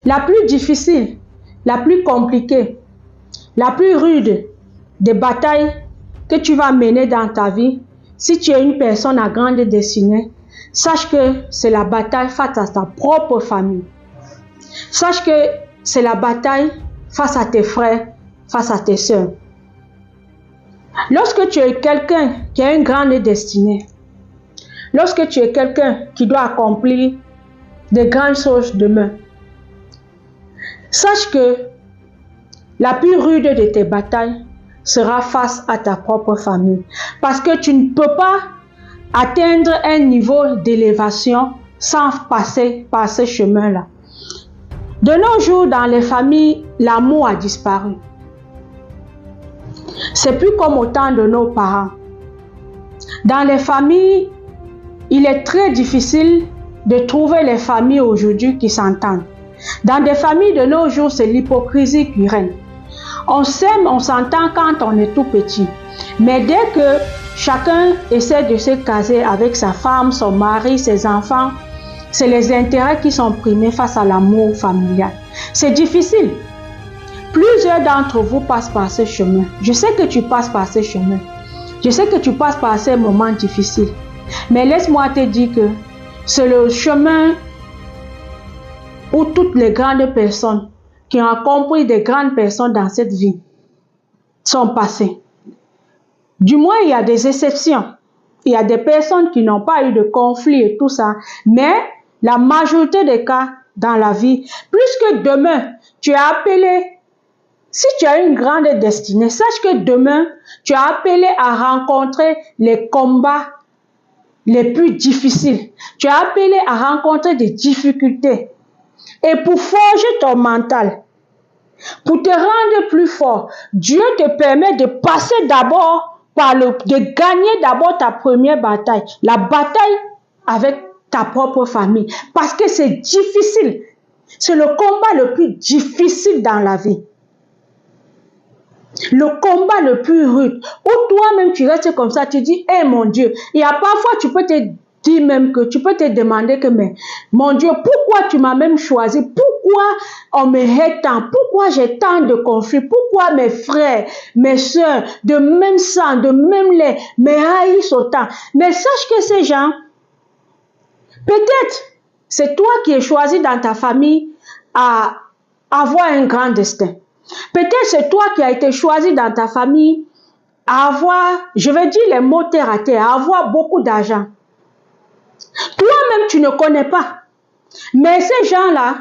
la plus difficile, la plus compliquée, la plus rude des batailles que tu vas mener dans ta vie, si tu es une personne à grande destinée, sache que c'est la bataille face à ta propre famille. Sache que c'est la bataille face à tes frères, face à tes sœurs. Lorsque tu es quelqu'un qui a une grande destinée, lorsque tu es quelqu'un qui doit accomplir de grandes choses demain, sache que la plus rude de tes batailles sera face à ta propre famille. Parce que tu ne peux pas atteindre un niveau d'élévation sans passer par ce chemin-là. De nos jours, dans les familles, l'amour a disparu. C'est plus comme au temps de nos parents. Dans les familles, il est très difficile de trouver les familles aujourd'hui qui s'entendent. Dans des familles de nos jours, c'est l'hypocrisie qui règne. On s'aime, on s'entend quand on est tout petit. Mais dès que chacun essaie de se caser avec sa femme, son mari, ses enfants, c'est les intérêts qui sont primés face à l'amour familial. C'est difficile. Plusieurs d'entre vous passent par ce chemin. Je sais que tu passes par ce chemin. Je sais que tu passes par ces moments difficiles. Mais laisse-moi te dire que c'est le chemin où toutes les grandes personnes qui ont accompli des grandes personnes dans cette vie sont passées. Du moins, il y a des exceptions. Il y a des personnes qui n'ont pas eu de conflit et tout ça. Mais la majorité des cas dans la vie, plus que demain, tu es appelé, si tu as une grande destinée, sache que demain, tu es appelé à rencontrer les combats les plus difficiles. Tu es appelé à rencontrer des difficultés. Et pour forger ton mental, pour te rendre plus fort, Dieu te permet de passer d'abord de gagner d'abord ta première bataille, la bataille avec ta propre famille, parce que c'est difficile. C'est le combat le plus difficile dans la vie. Le combat le plus rude, où toi-même tu restes comme ça, tu dis, hey mon Dieu, il y a parfois tu peux te dire même que tu peux te demander que, mais mon Dieu, pourquoi tu m'as même choisi? Pourquoi on me hait tant? Pourquoi j'ai tant de conflits? Pourquoi mes frères, mes soeurs, de même sang, de même lait, me haïssent autant? Mais sache que ces gens, peut-être c'est toi qui es choisi dans ta famille à avoir un grand destin. Peut-être c'est toi qui as été choisi dans ta famille à avoir, je vais dire les mots terre à terre, à avoir beaucoup d'argent. Toi-même, tu ne connais pas. Mais ces gens-là,